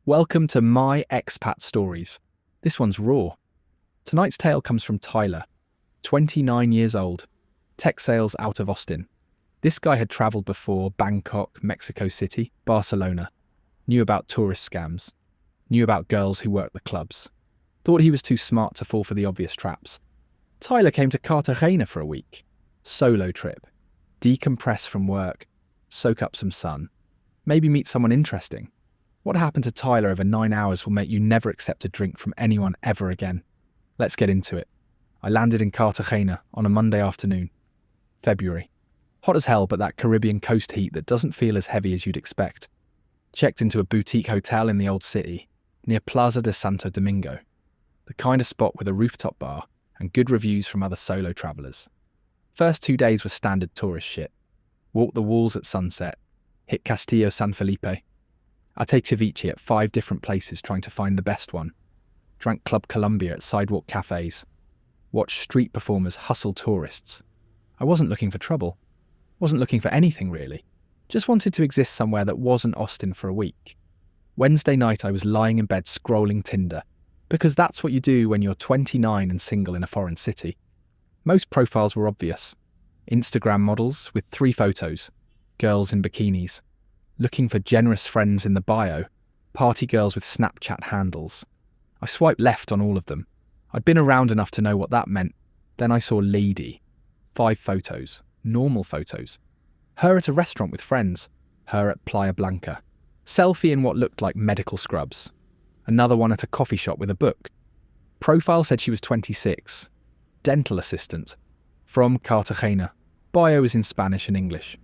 Welcome to my expat stories. This one's raw. Tonight's tale comes from Tyler, 29 years old, tech sales out of Austin. This guy had travelled before Bangkok, Mexico City, Barcelona, knew about tourist scams, knew about girls who worked the clubs, thought he was too smart to fall for the obvious traps. Tyler came to Cartagena for a week. Solo trip. Decompress from work, soak up some sun, maybe meet someone interesting. What happened to Tyler over 9 hours will make you never accept a drink from anyone ever again. Let's get into it. I landed in Cartagena on a Monday afternoon. February. Hot as hell, but that Caribbean coast heat that doesn't feel as heavy as you'd expect. Checked into a boutique hotel in the old city, near Plaza de Santo Domingo. The kind of spot with a rooftop bar and good reviews from other solo travellers. First 2 days were standard tourist shit. Walked the walls at sunset, hit Castillo San Felipe. I take ceviche at 5 different places trying to find the best one. Drank Club Colombia at sidewalk cafes. Watched street performers hustle tourists. I wasn't looking for trouble. Wasn't looking for anything really. Just wanted to exist somewhere that wasn't Austin for a week. Wednesday night I was lying in bed scrolling Tinder, because that's what you do when you're 29 and single in a foreign city. Most profiles were obvious. Instagram models with 3 photos, girls in bikinis. Looking for generous friends in the bio, party girls with Snapchat handles. I swiped left on all of them. I'd been around enough to know what that meant. Then I saw Leidy. 5 photos, normal photos. Her at a restaurant with friends, her at Playa Blanca. Selfie in what looked like medical scrubs. Another one at a coffee shop with a book. Profile said she was 26. Dental assistant. From Cartagena. Bio is in Spanish and English.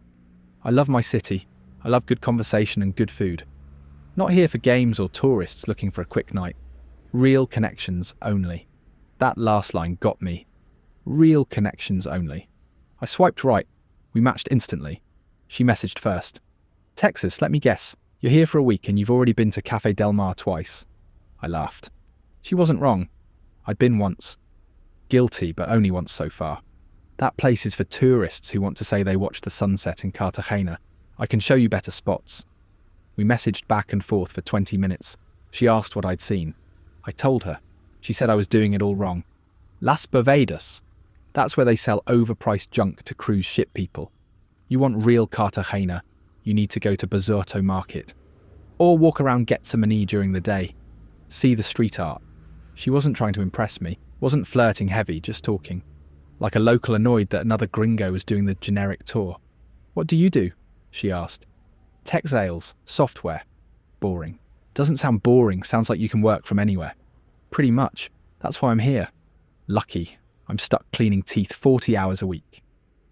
I love my city. I love good conversation and good food. Not here for games or tourists looking for a quick night. Real connections only. That last line got me. Real connections only. I swiped right. We matched instantly. She messaged first. Texas, let me guess. You're here for a week and you've already been to Cafe Del Mar twice. I laughed. She wasn't wrong. I'd been once. Guilty, but only once so far. That place is for tourists who want to say they watched the sunset in Cartagena. I can show you better spots. We messaged back and forth for 20 minutes. She asked what I'd seen. I told her. She said I was doing it all wrong. Las Bovedas. That's where they sell overpriced junk to cruise ship people. You want real Cartagena, you need to go to Basurto Market. Or walk around Getsemaní during the day. See the street art. She wasn't trying to impress me, wasn't flirting heavy, just talking. Like a local annoyed that another gringo was doing the generic tour. What do you do? She asked. Tech sales, software. Boring. Doesn't sound boring, sounds like you can work from anywhere. Pretty much. That's why I'm here. Lucky. I'm stuck cleaning teeth 40 hours a week.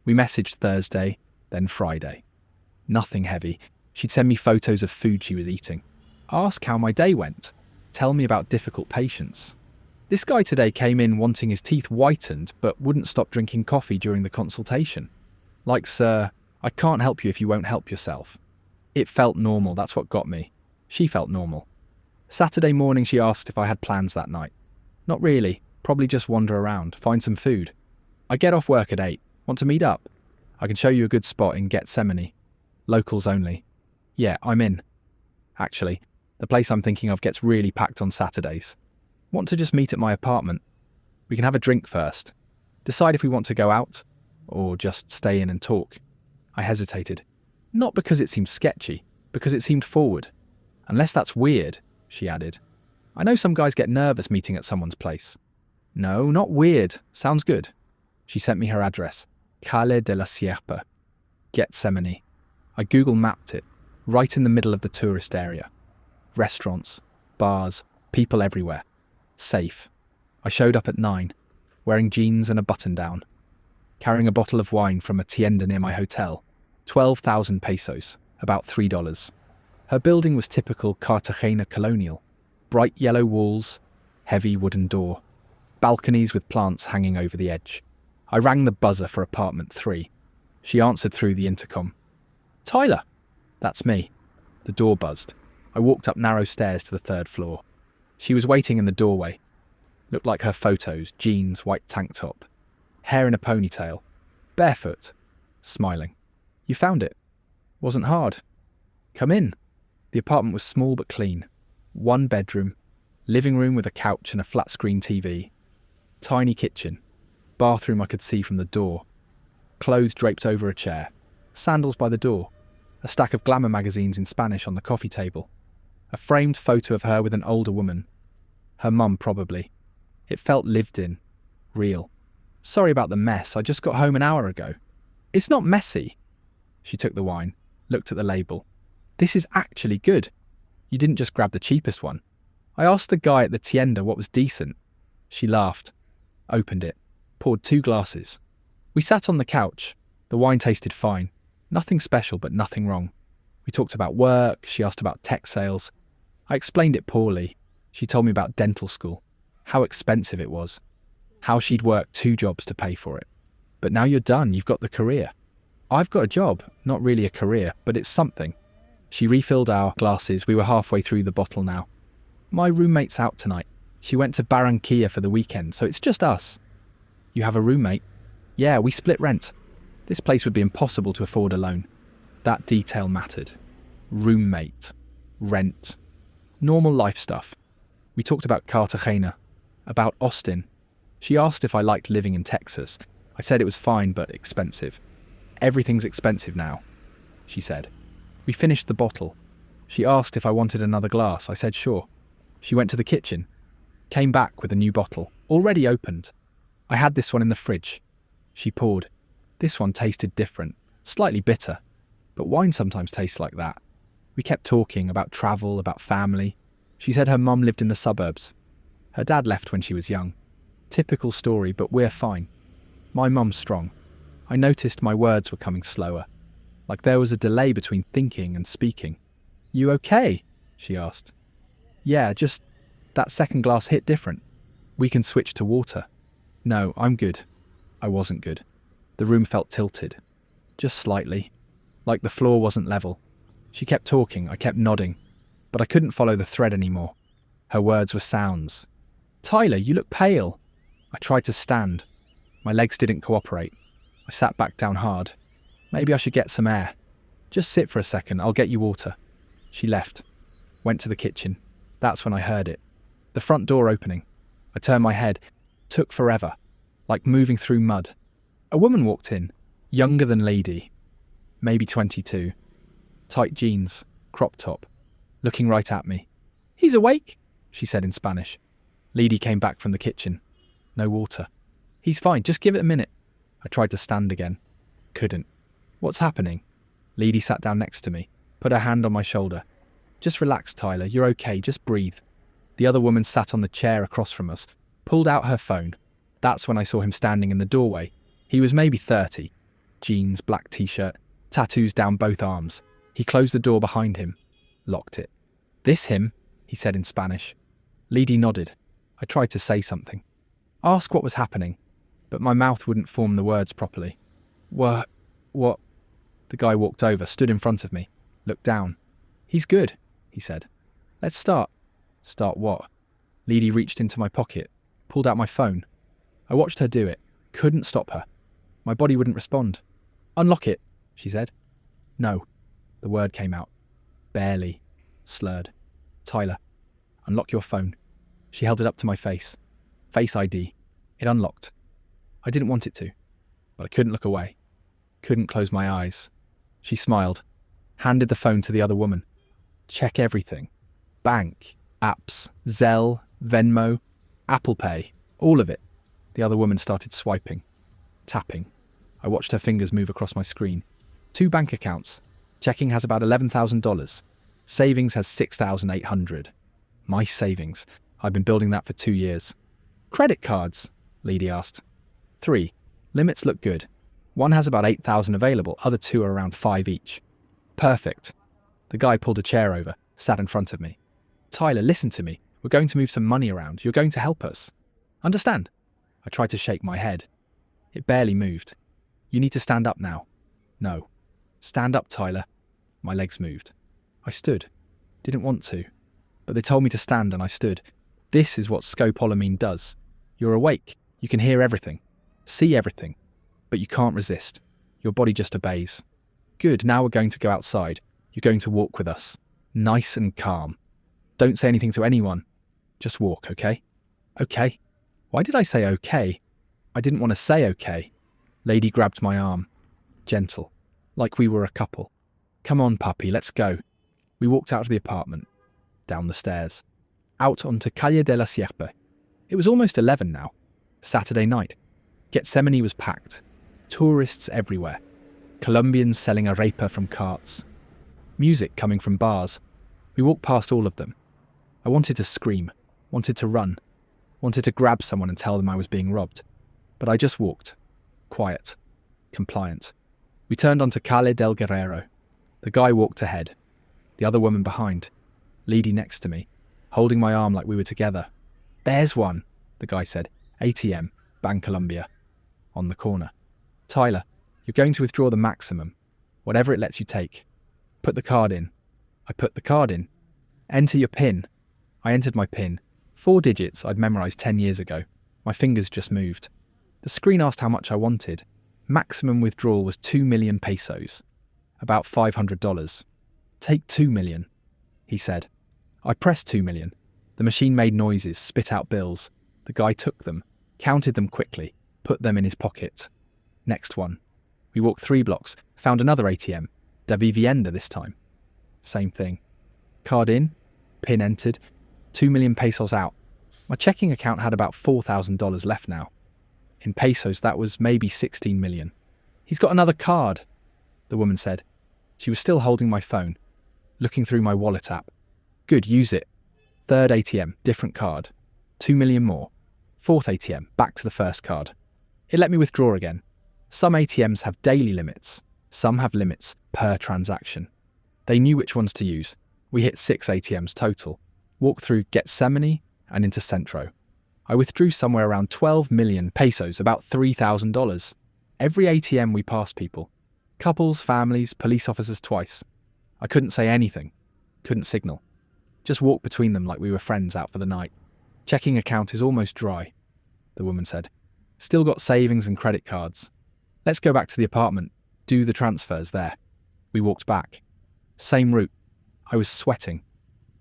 We messaged Thursday, then Friday. Nothing heavy. She'd send me photos of food she was eating. Ask how my day went. Tell me about difficult patients. This guy today came in wanting his teeth whitened but wouldn't stop drinking coffee during the consultation. Like, sir, I can't help you if you won't help yourself. It felt normal, that's what got me. She felt normal. Saturday morning she asked if I had plans that night. Not really, probably just wander around, find some food. I get off work at 8. Want to meet up? I can show you a good spot in Getsemaní. Locals only. Yeah, I'm in. Actually, the place I'm thinking of gets really packed on Saturdays. Want to just meet at my apartment? We can have a drink first. Decide if we want to go out, or just stay in and talk. I hesitated. Not because it seemed sketchy, because it seemed forward. Unless that's weird, she added. I know some guys get nervous meeting at someone's place. No, not weird. Sounds good. She sent me her address. Calle de la Sierpa. Getsemaní. I Google mapped it. Right in the middle of the tourist area. Restaurants, bars, people everywhere. Safe. I showed up at 9, wearing jeans and a button-down. Carrying a bottle of wine from a tienda near my hotel. 12,000 pesos, about $3. Her building was typical Cartagena colonial. Bright yellow walls, heavy wooden door. Balconies with plants hanging over the edge. I rang the buzzer for apartment 3. She answered through the intercom. Tyler! That's me. The door buzzed. I walked up narrow stairs to the 3rd floor. She was waiting in the doorway. Looked like her photos, jeans, white tank top. Hair in a ponytail. Barefoot. Smiling. You found it. Wasn't hard. Come in. The apartment was small but clean. One bedroom, living room with a couch and a flat-screen TV. Tiny kitchen, bathroom I could see from the door. Clothes draped over a chair, sandals by the door, a stack of glamour magazines in Spanish on the coffee table. A framed photo of her with an older woman. Her mum, probably. It felt lived in, real. Sorry about the mess, I just got home an hour ago. It's not messy. She took the wine, looked at the label. This is actually good. You didn't just grab the cheapest one. I asked the guy at the tienda what was decent. She laughed, opened it, poured 2 glasses. We sat on the couch. The wine tasted fine. Nothing special, but nothing wrong. We talked about work, she asked about tech sales. I explained it poorly. She told me about dental school, how expensive it was, how she'd worked 2 jobs to pay for it. But now you're done, you've got the career. I've got a job, not really a career, but it's something. She refilled our glasses. We were halfway through the bottle now. My roommate's out tonight. She went to Barranquilla for the weekend, so it's just us. You have a roommate? Yeah, we split rent. This place would be impossible to afford alone. That detail mattered. Roommate. Rent. Normal life stuff. We talked about Cartagena, about Austin. She asked if I liked living in Texas. I said it was fine, but expensive. Everything's expensive now, she said. We finished the bottle. She asked if I wanted another glass. I said sure. She went to the kitchen, came back with a new bottle, already opened. I had this one in the fridge. She poured. This one tasted different, slightly bitter, but wine sometimes tastes like that. We kept talking about travel, about family. She said her mum lived in the suburbs. Her dad left when she was young. Typical story, but we're fine. My mum's strong. I noticed my words were coming slower, like there was a delay between thinking and speaking. You okay? She asked. Yeah, just that second glass hit different. We can switch to water. No, I'm good. I wasn't good. The room felt tilted. Just slightly. Like the floor wasn't level. She kept talking, I kept nodding. But I couldn't follow the thread anymore. Her words were sounds. Tyler, you look pale. I tried to stand. My legs didn't cooperate. I sat back down hard. Maybe I should get some air. Just sit for a second, I'll get you water. She left. Went to the kitchen. That's when I heard it. The front door opening. I turned my head. Took forever. Like moving through mud. A woman walked in. Younger than Leidy. Maybe 22. Tight jeans. Crop top. Looking right at me. He's awake, she said in Spanish. Leidy came back from the kitchen. No water. He's fine, just give it a minute. I tried to stand again. Couldn't. What's happening? Leidy sat down next to me, put her hand on my shoulder. Just relax, Tyler, you're okay, just breathe. The other woman sat on the chair across from us, pulled out her phone. That's when I saw him standing in the doorway. He was maybe 30. Jeans, black t-shirt, tattoos down both arms. He closed the door behind him, locked it. This him? He said in Spanish. Leidy nodded. I tried to say something. Ask what was happening, but my mouth wouldn't form the words properly. What? The guy walked over, stood in front of me, looked down. He's good, he said. Let's start. Start what? Leidy reached into my pocket, pulled out my phone. I watched her do it, couldn't stop her. My body wouldn't respond. Unlock it, she said. No. The word came out. Barely. Slurred. Tyler, unlock your phone. She held it up to my face. Face ID. It unlocked. I didn't want it to, but I couldn't look away. Couldn't close my eyes. She smiled, handed the phone to the other woman. Check everything. Bank, apps, Zelle, Venmo, Apple Pay, all of it. The other woman started swiping, tapping. I watched her fingers move across my screen. 2 bank accounts. Checking has about $11,000. Savings has $6,800. My savings. I've been building that for 2 years. Credit cards? Leidy asked. 3. Limits look good. One has about 8,000 available, other 2 are around 5 each. Perfect. The guy pulled a chair over, sat in front of me. Tyler, listen to me. We're going to move some money around. You're going to help us. Understand? I tried to shake my head. It barely moved. You need to stand up now. No. Stand up, Tyler. My legs moved. I stood. Didn't want to. But they told me to stand and I stood. This is what Scopolamine does. You're awake. You can hear everything. See everything. But you can't resist. Your body just obeys. Good, now we're going to go outside. You're going to walk with us. Nice and calm. Don't say anything to anyone. Just walk, okay? Okay. Why did I say okay? I didn't want to say okay. Leidy grabbed my arm. Gentle. Like we were a couple. Come on, puppy, let's go. We walked out of the apartment. Down the stairs. Out onto Calle de la Sierpe. It was almost 11 now. Saturday night. Getsemaní was packed. Tourists everywhere. Colombians selling arepa from carts. Music coming from bars. We walked past all of them. I wanted to scream. Wanted to run. Wanted to grab someone and tell them I was being robbed. But I just walked. Quiet. Compliant. We turned onto Calle del Guerrero. The guy walked ahead. The other woman behind. Leidy next to me. Holding my arm like we were together. There's one, the guy said. ATM, Bank Colombia. On the corner. Tyler, you're going to withdraw the maximum. Whatever it lets you take. Put the card in. I put the card in. Enter your PIN. I entered my PIN. 4 digits I'd memorised 10 years ago. My fingers just moved. The screen asked how much I wanted. Maximum withdrawal was 2 million pesos. About $500. Take 2 million, he said. I pressed 2 million. The machine made noises, spit out bills. The guy took them, counted them quickly, put them in his pocket. Next one. We walked 3 blocks, found another ATM. Da Vivienda this time. Same thing. Card in, PIN entered, 2 million pesos out. My checking account had about $4,000 left now. In pesos, that was maybe 16 million. He's got another card, the woman said. She was still holding my phone, looking through my wallet app. Good, use it. Third ATM, different card. 2 million more. Fourth ATM, back to the first card. It let me withdraw again. Some ATMs have daily limits. Some have limits per transaction. They knew which ones to use. We hit 6 ATMs total. Walked through Getsemaní and into Centro. I withdrew somewhere around 12 million pesos, about $3,000. Every ATM we passed people. Couples, families, police officers twice. I couldn't say anything. Couldn't signal. Just walked between them like we were friends out for the night. Checking account is almost dry, the woman said. Still got savings and credit cards. Let's go back to the apartment. Do the transfers there. We walked back. Same route. I was sweating.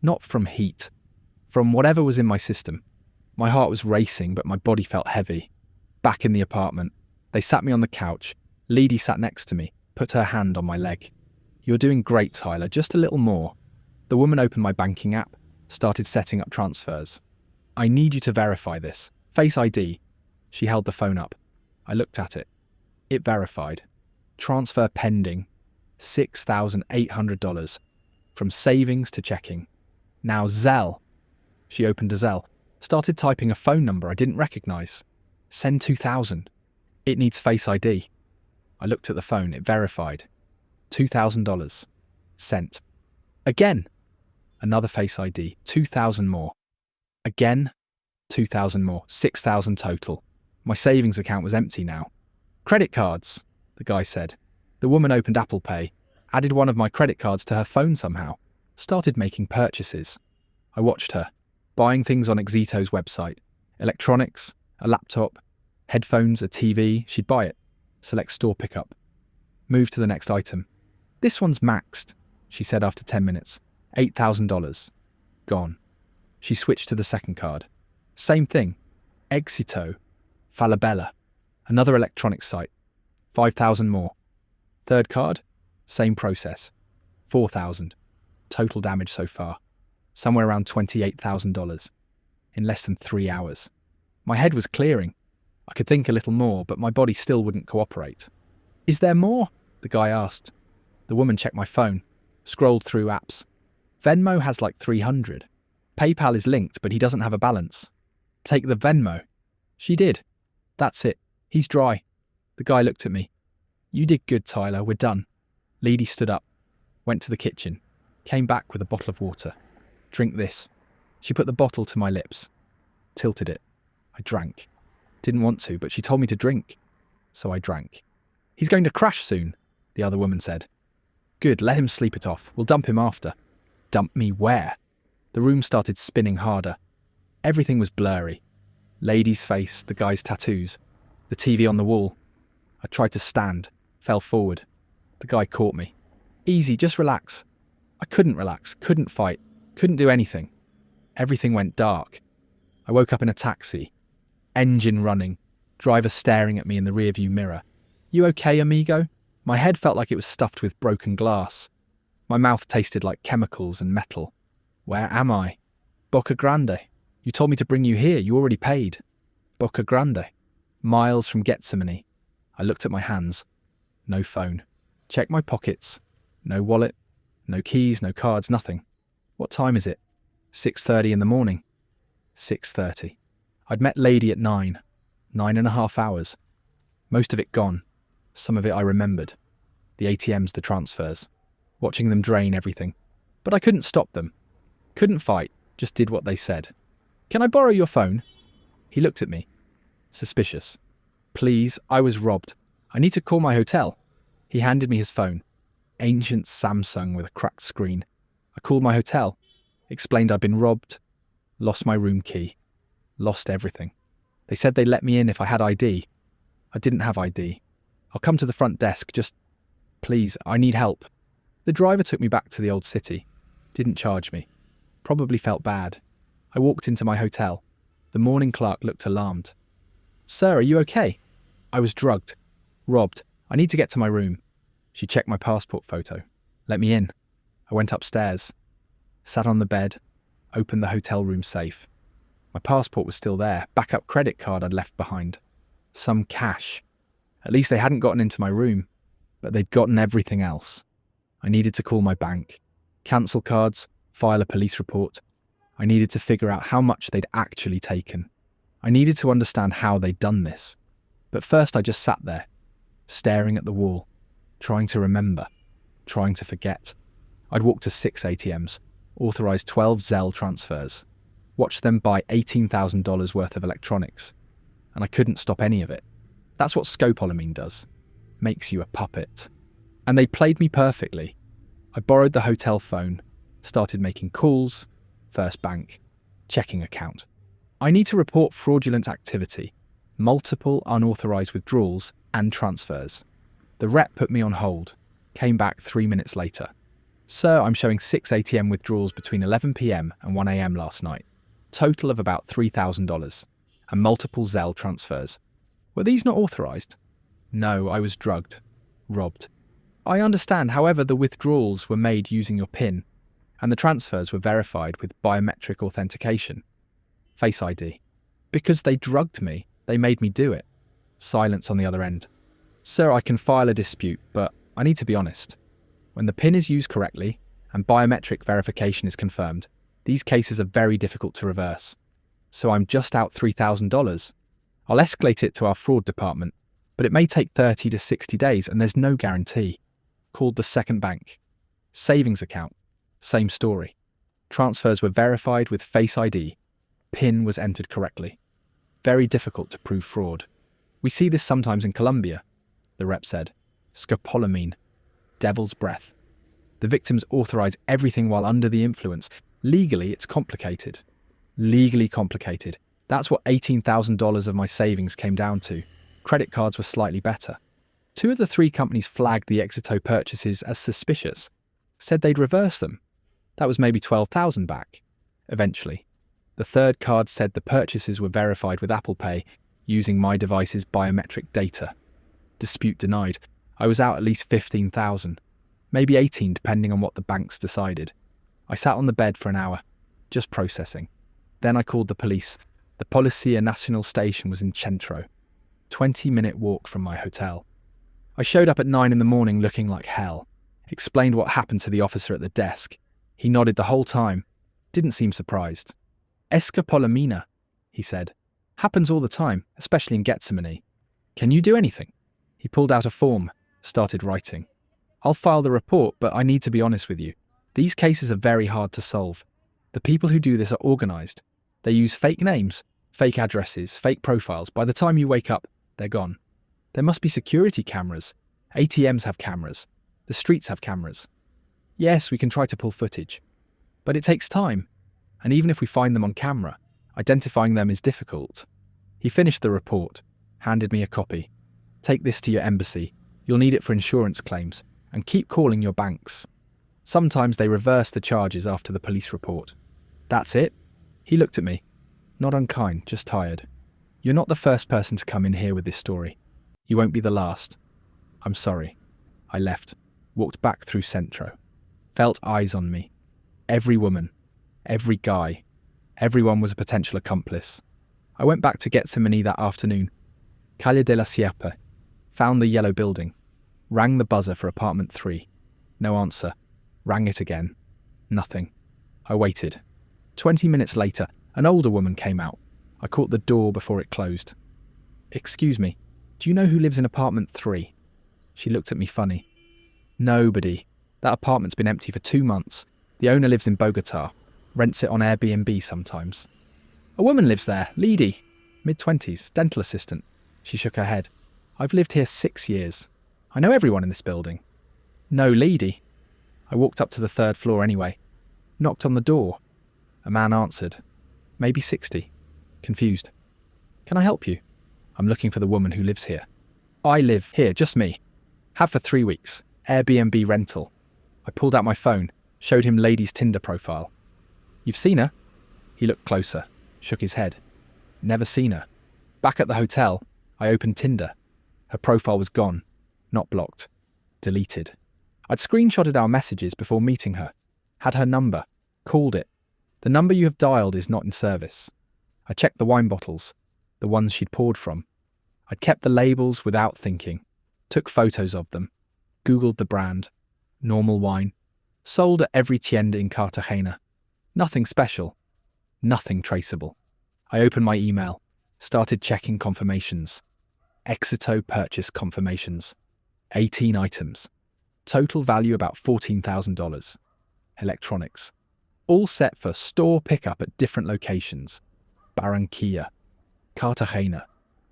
Not from heat. From whatever was in my system. My heart was racing, but my body felt heavy. Back in the apartment. They sat me on the couch. Leidy sat next to me, put her hand on my leg. You're doing great, Tyler, just a little more. The woman opened my banking app, started setting up transfers. I need you to verify this. Face ID. She held the phone up. I looked at it. It verified. Transfer pending. $6,800. From savings to checking. Now Zelle. She opened a Zelle. Started typing a phone number I didn't recognise. Send 2,000. It needs Face ID. I looked at the phone. It verified. $2,000. Sent. Again. Another Face ID. 2,000 more. Again. 2,000 more. 6,000 total. My savings account was empty now. Credit cards, the guy said. The woman opened Apple Pay, added one of my credit cards to her phone somehow, started making purchases. I watched her, buying things on Exito's website. Electronics, a laptop, headphones, a TV. She'd buy it. Select store pickup. Move to the next item. This one's maxed, she said after 10 minutes. $8,000. Gone. She switched to the second card. Same thing. Exito. Falabella. Another electronics site. 5,000 more. Third card. Same process. 4,000. Total damage so far. Somewhere around $28,000. In less than 3 hours. My head was clearing. I could think a little more, but my body still wouldn't cooperate. Is there more? The guy asked. The woman checked my phone. Scrolled through apps. Venmo has like 300. PayPal is linked, but he doesn't have a balance. Take the Venmo. She did. That's it. He's dry. The guy looked at me. You did good, Tyler. We're done. Leidy stood up. Went to the kitchen. Came back with a bottle of water. Drink this. She put the bottle to my lips. Tilted it. I drank. Didn't want to, but she told me to drink. So I drank. He's going to crash soon, the other woman said. Good, let him sleep it off. We'll dump him after. Dump me where? The room started spinning harder. Everything was blurry. Leidy's face, the guy's tattoos, the TV on the wall. I tried to stand, fell forward. The guy caught me. Easy, just relax. I couldn't relax, couldn't fight, couldn't do anything. Everything went dark. I woke up in a taxi. Engine running. Driver staring at me in the rearview mirror. "You okay, amigo?" My head felt like it was stuffed with broken glass. My mouth tasted like chemicals and metal. "Where am I?" "Boca Grande. You told me to bring you here. You already paid." "Boca Grande." Miles from Getsemaní. I looked at my hands. No phone. Checked my pockets. No wallet. No keys, no cards, nothing. "What time is it?" 6:30 in the morning. 6:30. I'd met Leidy at 9. 9.5 hours. Most of it gone. Some of it I remembered. The ATMs, the transfers. Watching them drain everything. But I couldn't stop them. Couldn't fight, just did what they said. "Can I borrow your phone?" He looked at me. Suspicious. "Please, I was robbed. I need to call my hotel." He handed me his phone. Ancient Samsung with a cracked screen. I called my hotel. Explained I'd been robbed. Lost my room key. Lost everything. They said they'd let me in if I had ID. I didn't have ID. "I'll come to the front desk, just... please, I need help." The driver took me back to the old city. Didn't charge me. Probably felt bad. I walked into my hotel. The morning clerk looked alarmed. "Sir, are you okay?" "I was drugged. Robbed. I need to get to my room." She checked my passport photo. Let me in. I went upstairs. Sat on the bed. Opened the hotel room safe. My passport was still there. Backup credit card I'd left behind. Some cash. At least they hadn't gotten into my room. But they'd gotten everything else. I needed to call my bank. Cancel cards. File a police report. I needed to figure out how much they'd actually taken. I needed to understand how they'd done this. But first I just sat there, staring at the wall, trying to remember, trying to forget. I'd walked to 6 ATMs, authorised 12 Zelle transfers, watched them buy $18,000 worth of electronics, and I couldn't stop any of it. That's what Scopolamine does. Makes you a puppet. And they played me perfectly. I borrowed the hotel phone, started making calls, first bank, checking account. I need to report fraudulent activity, multiple unauthorised withdrawals and transfers. The rep put me on hold, came back 3 minutes later. "Sir, I'm showing 6 ATM withdrawals between 11 p.m. and 1 a.m. last night. Total of about $3,000 and multiple Zelle transfers. Were these not authorised?" "No, I was drugged. Robbed." "I understand, however, the withdrawals were made using your PIN and the transfers were verified with biometric authentication. Face ID. Because they drugged me, they made me do it." Silence on the other end. "Sir, I can file a dispute, but I need to be honest. When the PIN is used correctly and biometric verification is confirmed, these cases are very difficult to reverse. So I'm just out $3,000. I'll escalate it to our fraud department, but it may take 30 to 60 days and there's no guarantee." Called the second bank. Savings account. Same story. Transfers were verified with Face ID. PIN was entered correctly. Very difficult to prove fraud. "We see this sometimes in Colombia," the rep said. "Scopolamine. Devil's breath. The victims authorize everything while under the influence. Legally, it's complicated." Legally complicated. That's what $18,000 of my savings came down to. Credit cards were slightly better. 2 of the 3 companies flagged the Exito purchases as suspicious. Said they'd reverse them. That was maybe $12,000 back. Eventually. The third card said the purchases were verified with Apple Pay using my device's biometric data. Dispute denied. I was out at least $15,000. Maybe 18 depending on what the banks decided. I sat on the bed for an hour, just processing. Then I called the police. The Policía Nacional station was in Centro. 20-minute walk from my hotel. I showed up at 9 in the morning looking like hell. Explained what happened to the officer at the desk. He nodded the whole time. Didn't seem surprised. "Escopolamina," he said. "Happens all the time, especially in Getsemaní. Can you do anything?" He pulled out a form, started writing. "I'll file the report, but I need to be honest with you. These cases are very hard to solve. The people who do this are organised. They use fake names, fake addresses, fake profiles. By the time you wake up, they're gone. There must be security cameras. ATMs have cameras. The streets have cameras. Yes, we can try to pull footage. But it takes time. And even if we find them on camera, identifying them is difficult." He finished the report, handed me a copy. "Take this to your embassy. You'll need it for insurance claims. And keep calling your banks. Sometimes they reverse the charges after the police report." That's it. He looked at me. Not unkind, just tired. You're not the first person to come in here with this story. You won't be the last. I'm sorry. I left, walked back through Centro. Felt eyes on me. Every woman, every guy, everyone was a potential accomplice. I went back to Getsemaní that afternoon. Calle de la Sierpe. Found the yellow building. Rang the buzzer for apartment 3. No answer. Rang it again. Nothing. I waited. 20 minutes later, an older woman came out. I caught the door before it closed. Excuse me, do you know who lives in apartment 3? She looked at me funny. Nobody. That apartment's been empty for 2 months. The owner lives in Bogota. Rents it on Airbnb sometimes. A woman lives there, Leidy. Mid-20s, dental assistant. She shook her head. I've lived here 6 years. I know everyone in this building. No Leidy. I walked up to the 3rd floor anyway. Knocked on the door. A man answered. Maybe 60. Confused. Can I help you? I'm looking for the woman who lives here. I live here, just me. Have for 3 weeks. Airbnb rental. I pulled out my phone, showed him Leidy's Tinder profile. You've seen her? He looked closer, shook his head. Never seen her. Back at the hotel, I opened Tinder. Her profile was gone. Not blocked. Deleted. I'd screenshotted our messages before meeting her. Had her number. Called it. The number you have dialed is not in service. I checked the wine bottles, the ones she'd poured from. I'd kept the labels without thinking. Took photos of them. Googled the brand. Normal wine. Sold at every tienda in Cartagena. Nothing special. Nothing traceable. I opened my email. Started checking confirmations. Exito purchase confirmations. 18 items. Total value about $14,000. Electronics. All set for store pickup at different locations. Barranquilla, Cartagena,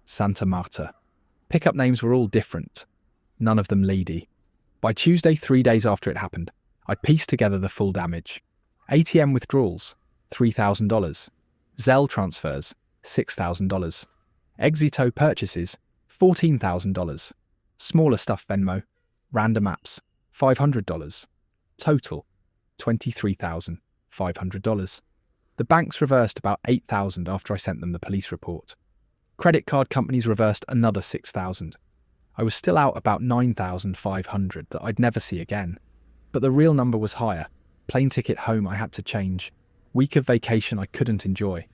Santa Marta. Pickup names were all different. None of them Leidy. By Tuesday, 3 days after it happened, I'd pieced together the full damage. ATM withdrawals, $3,000. Zelle transfers, $6,000. Exito purchases, $14,000. Smaller stuff Venmo, random apps, $500. Total, $23,500. The banks reversed about $8,000 after I sent them the police report. Credit card companies reversed another $6,000. I was still out about $9,500 that I'd never see again. But the real number was higher. Plane ticket home I had to change. Week of vacation I couldn't enjoy.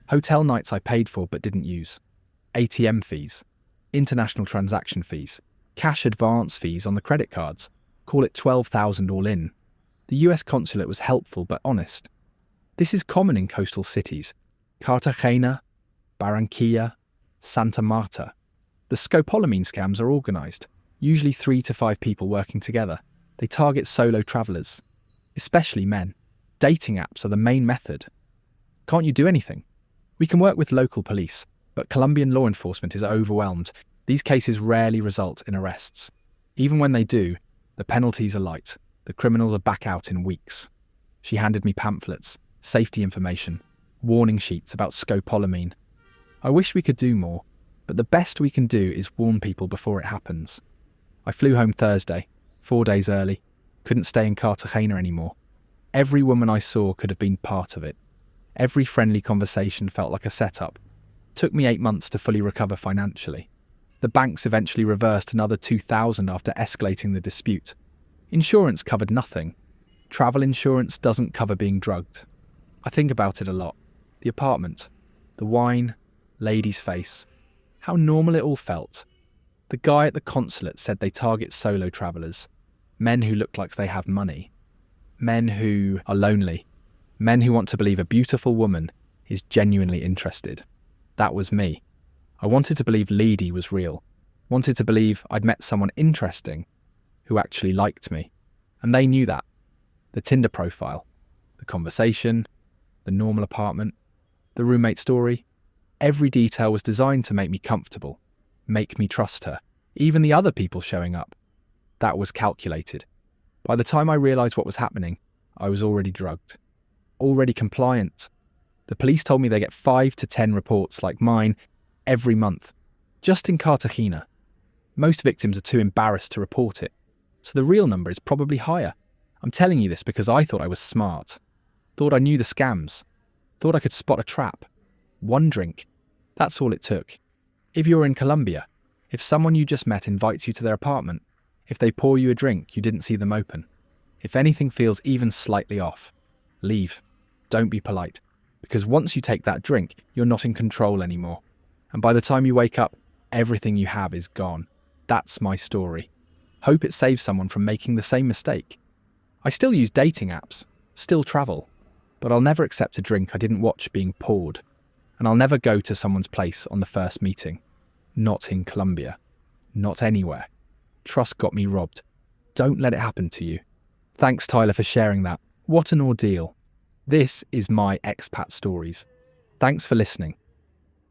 Hotel nights I paid for but didn't use. ATM fees. International transaction fees. Cash advance fees on the credit cards. Call it $12,000 all in. The US consulate was helpful but honest. This is common in coastal cities. Cartagena, Barranquilla, Santa Marta. The Scopolamine scams are organised, usually 3 to 5 people working together. They target solo travellers, especially men. Dating apps are the main method. Can't you do anything? We can work with local police, but Colombian law enforcement is overwhelmed. These cases rarely result in arrests. Even when they do, the penalties are light. The criminals are back out in weeks. She handed me pamphlets, safety information, warning sheets about scopolamine. I wish we could do more, but the best we can do is warn people before it happens. I flew home Thursday, 4 days early. Couldn't stay in Cartagena anymore. Every woman I saw could have been part of it. Every friendly conversation felt like a setup. Took me 8 months to fully recover financially. The banks eventually reversed another $2,000 after escalating the dispute. Insurance covered nothing. Travel insurance doesn't cover being drugged. I think about it a lot. The apartment, the wine, Leidy's face. How normal it all felt. The guy at the consulate said they target solo travellers. Men who look like they have money. Men who are lonely. Men who want to believe a beautiful woman is genuinely interested. That was me. I wanted to believe Leidy was real. Wanted to believe I'd met someone interesting who actually liked me. And they knew that. The Tinder profile, the conversation, the normal apartment, the roommate story. Every detail was designed to make me comfortable, make me trust her. Even the other people showing up. That was calculated. By the time I realised what was happening, I was already drugged. Already compliant. The police told me they get 5 to 10 reports like mine every month, just in Cartagena. Most victims are too embarrassed to report it, so the real number is probably higher. I'm telling you this because I thought I was smart. Thought I knew the scams. Thought I could spot a trap. One drink. That's all it took. If you're in Colombia, if someone you just met invites you to their apartment, if they pour you a drink you didn't see them open, if anything feels even slightly off, leave. Don't be polite. Because once you take that drink, you're not in control anymore. And by the time you wake up, everything you have is gone. That's my story. Hope it saves someone from making the same mistake. I still use dating apps, still travel, but I'll never accept a drink I didn't watch being poured. And I'll never go to someone's place on the first meeting. Not in Colombia. Not anywhere. Trust got me robbed. Don't let it happen to you. Thanks, Tyler, for sharing that. What an ordeal. This is my expat stories. Thanks for listening.